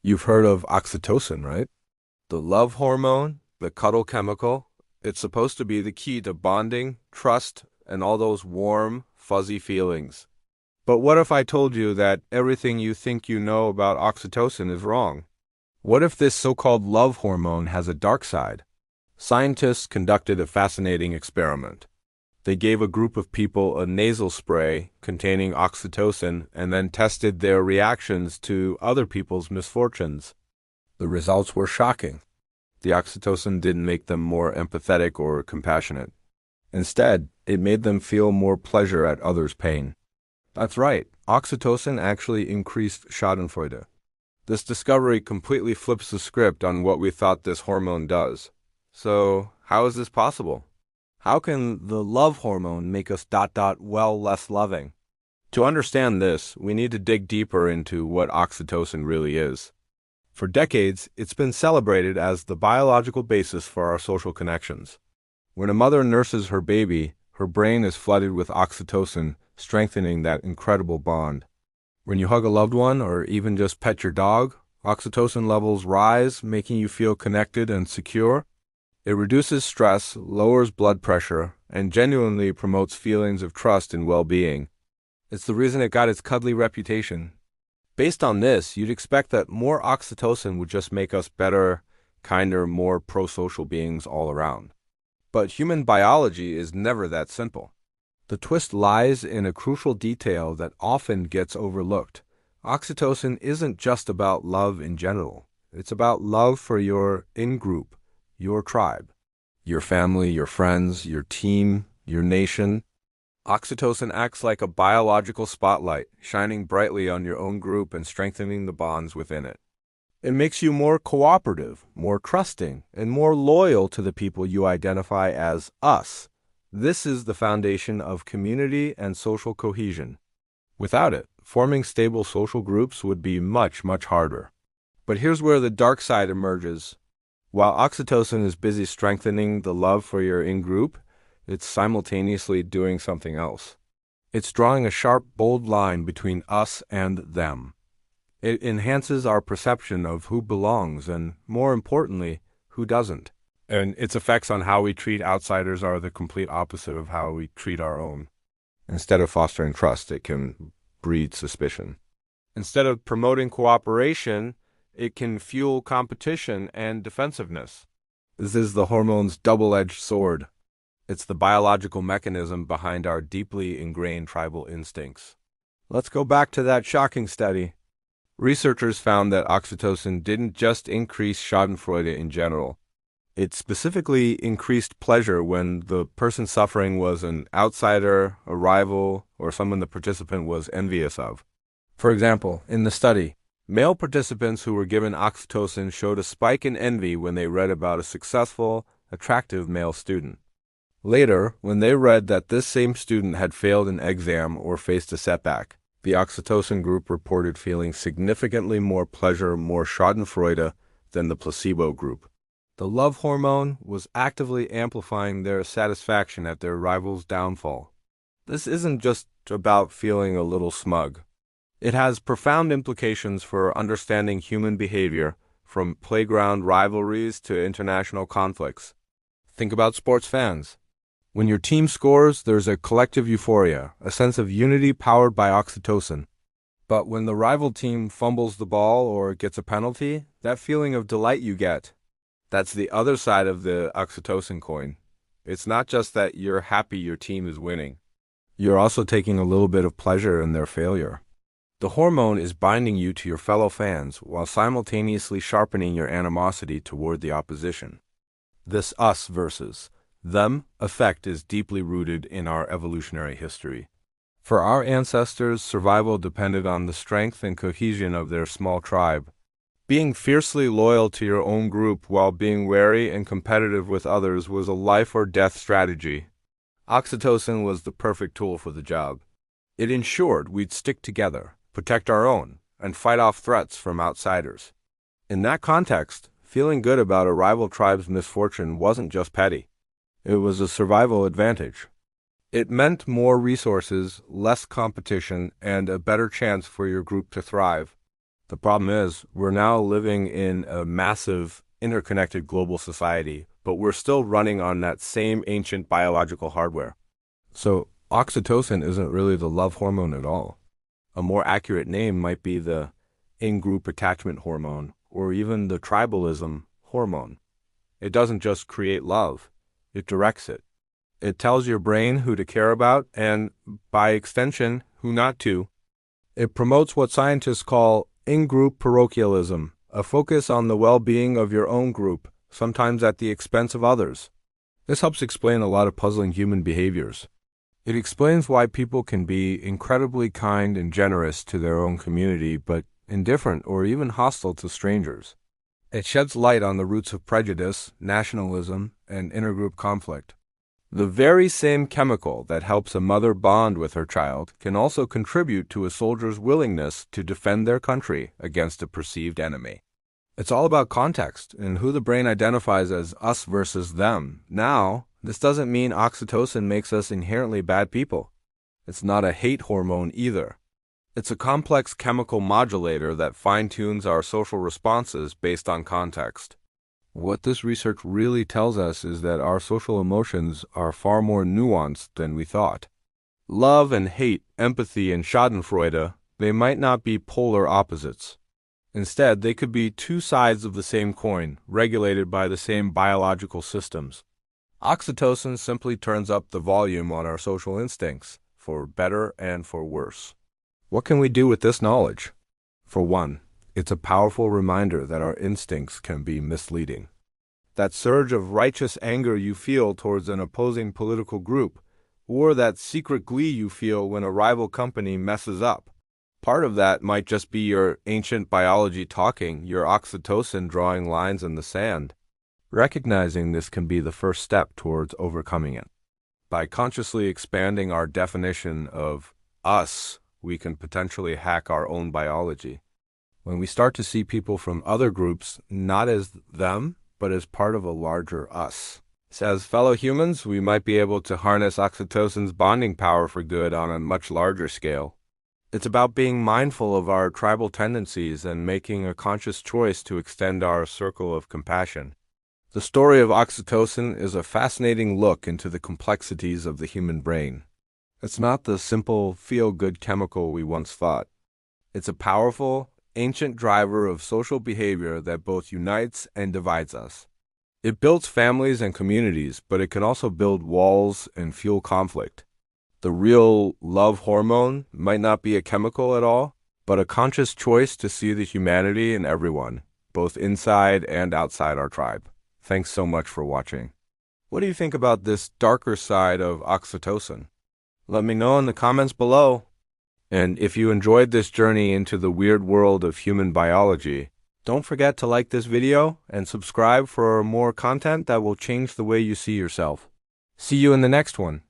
You've heard of oxytocin, right? The love hormone, the cuddle chemical. It's supposed to be the key to bonding, trust, and all those warm, fuzzy feelings. But what if I told you that everything you think you know about oxytocin is wrong? What if this so-called love hormone has a dark side? Scientists conducted a fascinating experiment. They gave a group of people a nasal spray containing oxytocin and then tested their reactions to other people's misfortunes. The results were shocking. The oxytocin didn't make them more empathetic or compassionate. Instead, it made them feel more pleasure at others' pain. That's right, oxytocin actually increased Schadenfreude. This discovery completely flips the script on what we thought this hormone does. So, how is this possible? How can the love hormone make us well less loving? To understand this, we need to dig deeper into what oxytocin really is. For decades, it's been celebrated as the biological basis for our social connections. When a mother nurses her baby, her brain is flooded with oxytocin, strengthening that incredible bond. When you hug a loved one or even just pet your dog, oxytocin levels rise, making you feel connected and secure. It reduces stress, lowers blood pressure, and genuinely promotes feelings of trust and well-being. It's the reason it got its cuddly reputation. Based on this, you'd expect that more oxytocin would just make us better, kinder, more pro-social beings all around. But human biology is never that simple. The twist lies in a crucial detail that often gets overlooked. Oxytocin isn't just about love in general. It's about love for your in-group, your tribe, your family, your friends, your team, your nation. Oxytocin acts like a biological spotlight, shining brightly on your own group and strengthening the bonds within it. It makes you more cooperative, more trusting, and more loyal to the people you identify as us. This is the foundation of community and social cohesion. Without it, forming stable social groups would be much, much harder. But here's where the dark side emerges. While oxytocin is busy strengthening the love for your in-group, it's simultaneously doing something else. It's drawing a sharp, bold line between us and them. It enhances our perception of who belongs and, more importantly, who doesn't. And its effects on how we treat outsiders are the complete opposite of how we treat our own. Instead of fostering trust, it can breed suspicion. Instead of promoting cooperation, it can fuel competition and defensiveness. This is the hormone's double-edged sword. It's the biological mechanism behind our deeply ingrained tribal instincts. Let's go back to that shocking study. Researchers found that oxytocin didn't just increase Schadenfreude in general. It specifically increased pleasure when the person suffering was an outsider, a rival, or someone the participant was envious of. For example, in the study, male participants who were given oxytocin showed a spike in envy when they read about a successful, attractive male student. Later, when they read that this same student had failed an exam or faced a setback, the oxytocin group reported feeling significantly more pleasure, more Schadenfreude than the placebo group. The love hormone was actively amplifying their satisfaction at their rival's downfall. This isn't just about feeling a little smug. It has profound implications for understanding human behavior, from playground rivalries to international conflicts. Think about sports fans. When your team scores, there's a collective euphoria, a sense of unity powered by oxytocin. But when the rival team fumbles the ball or gets a penalty, that feeling of delight you get, that's the other side of the oxytocin coin. It's not just that you're happy your team is winning. You're also taking a little bit of pleasure in their failure. The hormone is binding you to your fellow fans while simultaneously sharpening your animosity toward the opposition. This us versus them effect is deeply rooted in our evolutionary history. For our ancestors, survival depended on the strength and cohesion of their small tribe. Being fiercely loyal to your own group while being wary and competitive with others was a life-or-death strategy. Oxytocin was the perfect tool for the job. It ensured we'd stick together, protect our own, and fight off threats from outsiders. In that context, feeling good about a rival tribe's misfortune wasn't just petty. It was a survival advantage. It meant more resources, less competition, and a better chance for your group to thrive. The problem is, we're now living in a massive, interconnected global society, but we're still running on that same ancient biological hardware. So, oxytocin isn't really the love hormone at all. A more accurate name might be the in-group attachment hormone, or even the tribalism hormone. It doesn't just create love, it directs it. It tells your brain who to care about and, by extension, who not to. It promotes what scientists call in-group parochialism, a focus on the well-being of your own group, sometimes at the expense of others. This helps explain a lot of puzzling human behaviors. It explains why people can be incredibly kind and generous to their own community, but indifferent or even hostile to strangers. It sheds light on the roots of prejudice, nationalism, and intergroup conflict. The very same chemical that helps a mother bond with her child can also contribute to a soldier's willingness to defend their country against a perceived enemy. It's all about context and who the brain identifies as us versus them. Now, this doesn't mean oxytocin makes us inherently bad people. It's not a hate hormone either. It's a complex chemical modulator that fine-tunes our social responses based on context. What this research really tells us is that our social emotions are far more nuanced than we thought. Love and hate, empathy and Schadenfreude, they might not be polar opposites. Instead, they could be two sides of the same coin, regulated by the same biological systems. Oxytocin simply turns up the volume on our social instincts, for better and for worse. What can we do with this knowledge? For one, it's a powerful reminder that our instincts can be misleading. That surge of righteous anger you feel towards an opposing political group, or that secret glee you feel when a rival company messes up. Part of that might just be your ancient biology talking, your oxytocin drawing lines in the sand. Recognizing this can be the first step towards overcoming it. By consciously expanding our definition of us, we can potentially hack our own biology. When we start to see people from other groups not as them, but as part of a larger us. As fellow humans, we might be able to harness oxytocin's bonding power for good on a much larger scale. It's about being mindful of our tribal tendencies and making a conscious choice to extend our circle of compassion. The story of oxytocin is a fascinating look into the complexities of the human brain. It's not the simple, feel-good chemical we once thought. It's a powerful, ancient driver of social behavior that both unites and divides us. It builds families and communities, but it can also build walls and fuel conflict. The real love hormone might not be a chemical at all, but a conscious choice to see the humanity in everyone, both inside and outside our tribe. Thanks so much for watching. What do you think about this darker side of oxytocin? Let me know in the comments below. And if you enjoyed this journey into the weird world of human biology, don't forget to like this video and subscribe for more content that will change the way you see yourself. See you in the next one.